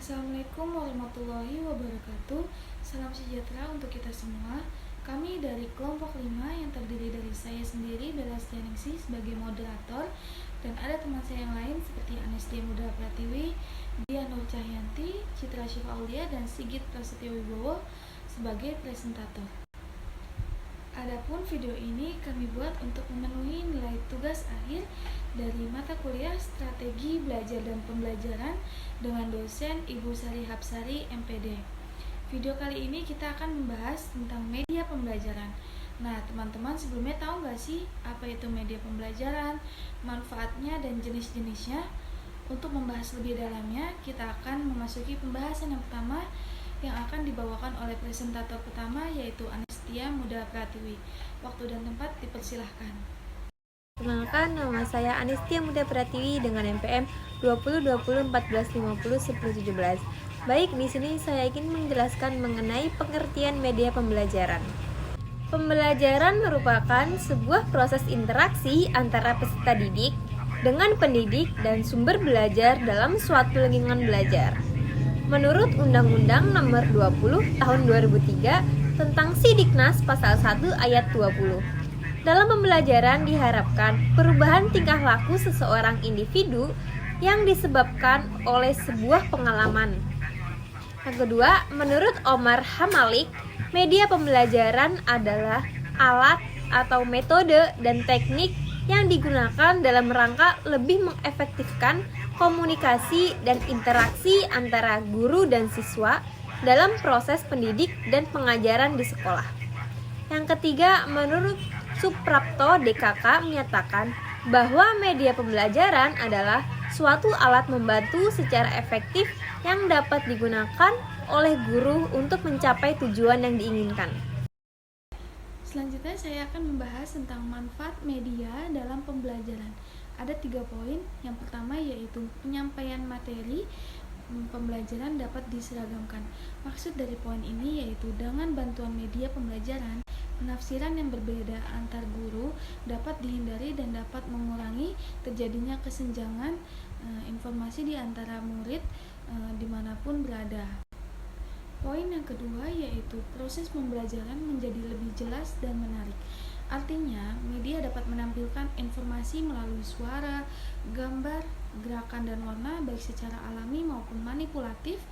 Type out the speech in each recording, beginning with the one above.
Assalamualaikum warahmatullahi wabarakatuh. Salam sejahtera untuk kita semua. Kami dari kelompok 5 yang terdiri dari saya sendiri, Bella Stianingsih, sebagai moderator, dan ada teman saya yang lain seperti Anestia Muda Pratiwi, Dia Nur Cahyanti, Citra Syifa Aulia, dan Sigit Prasetyo Wibowo sebagai presentator. Adapun video ini kami buat untuk memenuhi nilai tugas akhir dari mata kuliah Strategi Belajar dan Pembelajaran dengan dosen Ibu Sari Hapsari, MPD. Video kali ini kita akan membahas tentang media pembelajaran. Nah, teman-teman sebelumnya tahu nggak sih apa itu media pembelajaran, manfaatnya, dan jenis-jenisnya? Untuk membahas lebih dalamnya, kita akan memasuki pembahasan yang pertama yang akan dibawakan oleh presentator pertama, yaitu Anestia Muda Pratiwi. Waktu dan tempat dipersilahkan. Perkenalkan, nama saya Anestia Muda Pratiwi dengan NPM 202014501017. Baik, di sini saya ingin menjelaskan mengenai pengertian media pembelajaran. Pembelajaran merupakan sebuah proses interaksi antara peserta didik dengan pendidik dan sumber belajar dalam suatu lingkungan belajar. Menurut Undang-Undang Nomor 20 Tahun 2003 tentang Sidiknas Pasal 1 Ayat 20. Dalam pembelajaran diharapkan perubahan tingkah laku seseorang individu yang disebabkan oleh sebuah pengalaman. Yang kedua, menurut Omar Hamalik, media pembelajaran adalah alat atau metode dan teknik yang digunakan dalam rangka lebih mengefektifkan komunikasi dan interaksi antara guru dan siswa dalam proses pendidik dan pengajaran di sekolah. Yang ketiga, menurut Suprapto DKK menyatakan bahwa media pembelajaran adalah suatu alat membantu secara efektif yang dapat digunakan oleh guru untuk mencapai tujuan yang diinginkan. Selanjutnya saya akan membahas tentang manfaat media dalam pembelajaran. Ada 3 poin. Yang pertama yaitu penyampaian materi pembelajaran dapat diseragamkan. Maksud dari poin ini yaitu dengan bantuan media pembelajaran, penafsiran yang berbeda antar guru dapat dihindari dan dapat mengurangi terjadinya kesenjangan informasi di antara murid dimanapun berada. Poin yang kedua yaitu proses pembelajaran menjadi lebih jelas dan menarik. Artinya, media dapat menampilkan informasi melalui suara, gambar, gerakan, dan warna baik secara alami maupun manipulatif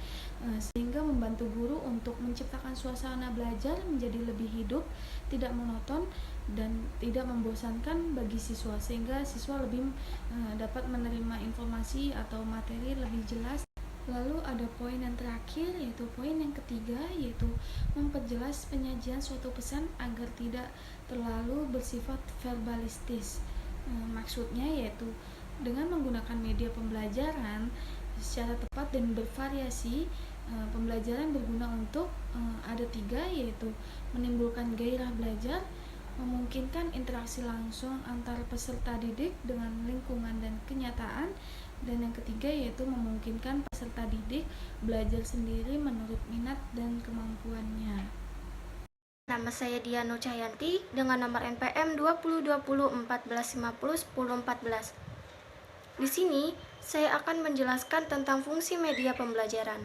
sehingga membantu guru untuk menciptakan suasana belajar menjadi lebih hidup, tidak monoton, dan tidak membosankan bagi siswa sehingga siswa lebih dapat menerima informasi atau materi lebih jelas. Lalu ada poin yang terakhir yaitu poin yang ketiga yaitu memperjelas penyajian suatu pesan agar tidak terlalu bersifat verbalistis. Maksudnya yaitu dengan menggunakan media pembelajaran secara tepat dan bervariasi, pembelajaran berguna untuk ada 3 yaitu menimbulkan gairah belajar, memungkinkan interaksi langsung antar peserta didik dengan lingkungan dan kenyataan, dan yang ketiga yaitu memungkinkan peserta didik belajar sendiri menurut minat dan kemampuannya. Nama saya Dia Nur Cahyanti dengan nomor NPM 202014501014. Di sini saya akan menjelaskan tentang fungsi media pembelajaran.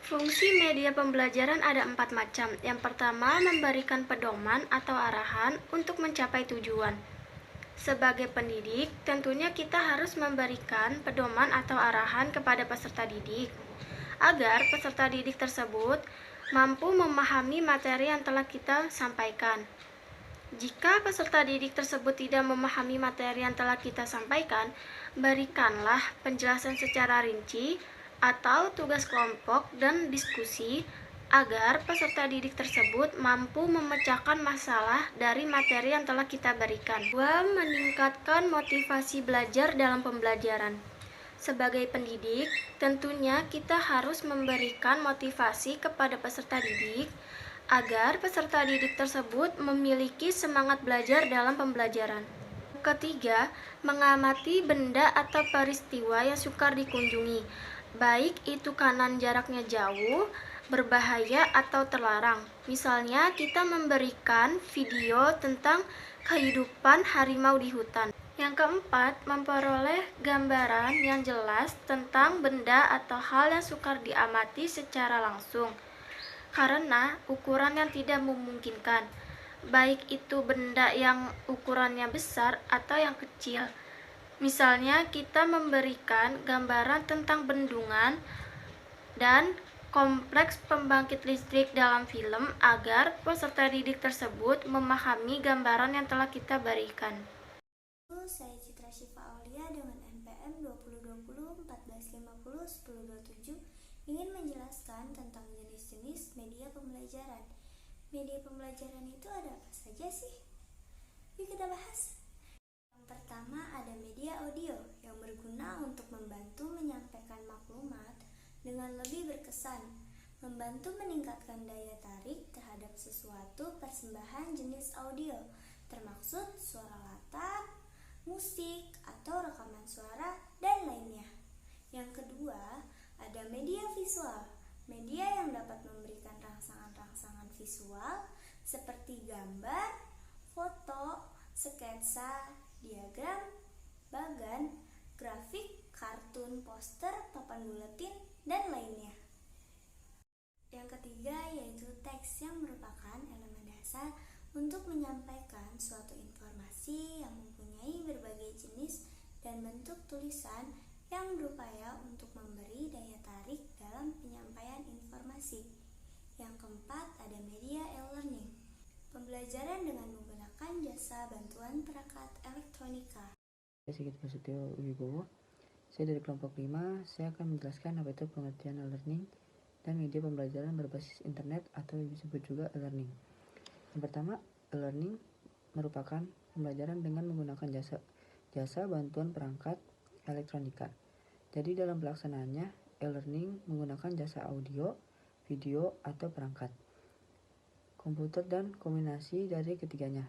Fungsi media pembelajaran ada 4 macam. Yang pertama, memberikan pedoman atau arahan untuk mencapai tujuan. Sebagai pendidik, tentunya kita harus memberikan pedoman atau arahan kepada peserta didik agar peserta didik tersebut mampu memahami materi yang telah kita sampaikan. Jika peserta didik tersebut tidak memahami materi yang telah kita sampaikan, berikanlah penjelasan secara rinci atau tugas kelompok dan diskusi agar peserta didik tersebut mampu memecahkan masalah dari materi yang telah kita berikan. 2. Meningkatkan motivasi belajar dalam pembelajaran. Sebagai pendidik, tentunya kita harus memberikan motivasi kepada peserta didik agar peserta didik tersebut memiliki semangat belajar dalam pembelajaran. Ketiga, mengamati benda atau peristiwa yang sukar dikunjungi, baik itu kanan jaraknya jauh, berbahaya atau terlarang. Misalnya kita memberikan video tentang kehidupan harimau di hutan. Yang keempat, memperoleh gambaran yang jelas tentang benda atau hal yang sukar diamati secara langsung karena ukuran yang tidak memungkinkan, baik itu benda yang ukurannya besar atau yang kecil. Misalnya, kita memberikan gambaran tentang bendungan dan kompleks pembangkit listrik dalam film agar peserta didik tersebut memahami gambaran yang telah kita berikan. Saya Citra Syifa Aulia dengan NPM 2020-1450-1027 ingin menjelaskan tentang jenis-jenis media pembelajaran. Media pembelajaran itu ada apa saja sih? Yuk kita bahas. Yang pertama ada media audio yang berguna untuk membantu menyampaikan maklumat dengan lebih berkesan, membantu meningkatkan daya tarik terhadap sesuatu persembahan jenis audio, termaksud suara latar, musik, atau rekaman suara, dan lainnya. Yang kedua, ada media visual. Media yang dapat memberikan rangsangan-rangsangan visual seperti gambar, foto, sketsa, diagram, bagan, grafik, kartun, poster, papan buletin, dan lainnya. Yang ketiga yaitu teks yang merupakan elemen dasar untuk menyampaikan suatu informasi yang mempunyai berbagai jenis dan bentuk tulisan yang berupaya untuk memberi daya tarik dalam penyampaian informasi. Yang keempat ada media e-learning, pembelajaran dengan menggunakan jasa bantuan perangkat elektronika. Saya Sigit Prasetyo Wibowo. Saya dari kelompok 5. Saya akan menjelaskan apa itu pengertian e-learning dan media pembelajaran berbasis internet atau disebut juga e-learning. Yang pertama, e-learning merupakan pembelajaran dengan menggunakan jasa bantuan perangkat elektronika. Jadi dalam pelaksanaannya, e-learning menggunakan jasa audio, video, atau perangkat komputer dan kombinasi dari ketiganya.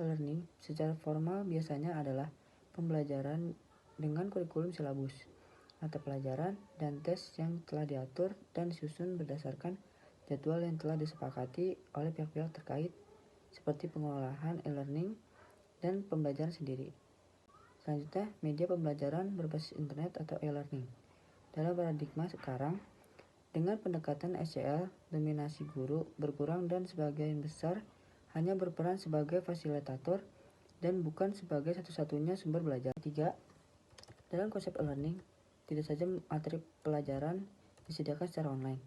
E-learning secara formal biasanya adalah pembelajaran dengan kurikulum silabus, mata pelajaran, dan tes yang telah diatur dan disusun berdasarkan jadwal yang telah disepakati oleh pihak-pihak terkait seperti pengelolaan e-learning dan pembelajaran sendiri. Selanjutnya, media pembelajaran berbasis internet atau e-learning. Dalam paradigma sekarang, dengan pendekatan SCL, dominasi guru berkurang dan sebagian besar hanya berperan sebagai fasilitator dan bukan sebagai satu-satunya sumber belajar. Ketiga, dalam konsep e-learning, tidak saja materi pelajaran disediakan secara online,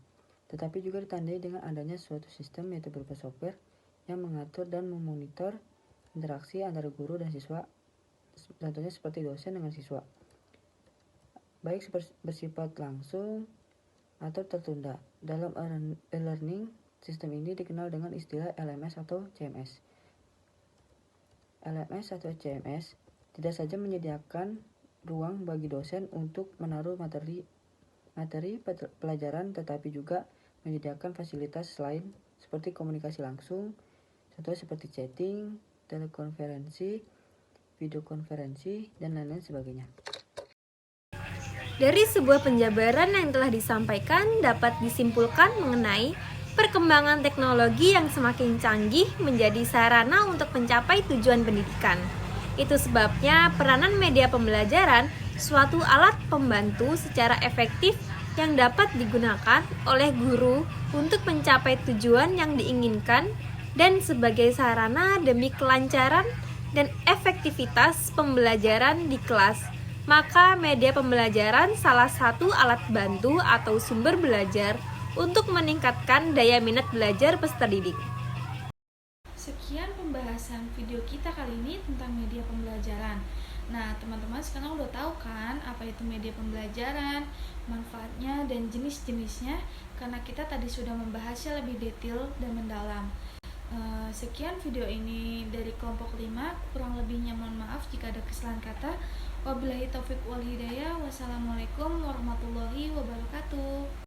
tetapi juga ditandai dengan adanya suatu sistem yaitu berupa software yang mengatur dan memonitor interaksi antara guru dan siswa, contohnya seperti dosen dengan siswa, baik bersifat langsung atau tertunda. Dalam e-learning, sistem ini dikenal dengan istilah LMS atau CMS. LMS atau CMS tidak saja menyediakan ruang bagi dosen untuk menaruh materi pelajaran, tetapi juga menyediakan fasilitas lain seperti komunikasi langsung, contohnya seperti chatting, telekonferensi, videokonferensi, dan lain-lain sebagainya. Dari sebuah penjabaran yang telah disampaikan dapat disimpulkan mengenai perkembangan teknologi yang semakin canggih menjadi sarana untuk mencapai tujuan pendidikan. Itu sebabnya peranan media pembelajaran suatu alat pembantu secara efektif yang dapat digunakan oleh guru untuk mencapai tujuan yang diinginkan dan sebagai sarana demi kelancaran dan efektivitas pembelajaran di kelas. Maka media pembelajaran salah satu alat bantu atau sumber belajar untuk meningkatkan daya minat belajar peserta didik. Sekian pembahasan video kita kali ini tentang media pembelajaran. Nah, teman-teman sekarang udah tahu kan apa itu media pembelajaran, manfaatnya, dan jenis-jenisnya, karena kita tadi sudah membahasnya lebih detail dan mendalam. Sekian video ini dari kelompok 5, kurang lebihnya mohon maaf jika ada kesalahan kata. Wabillahi taufiq wal hidayah. Wassalamualaikum warahmatullahi wabarakatuh.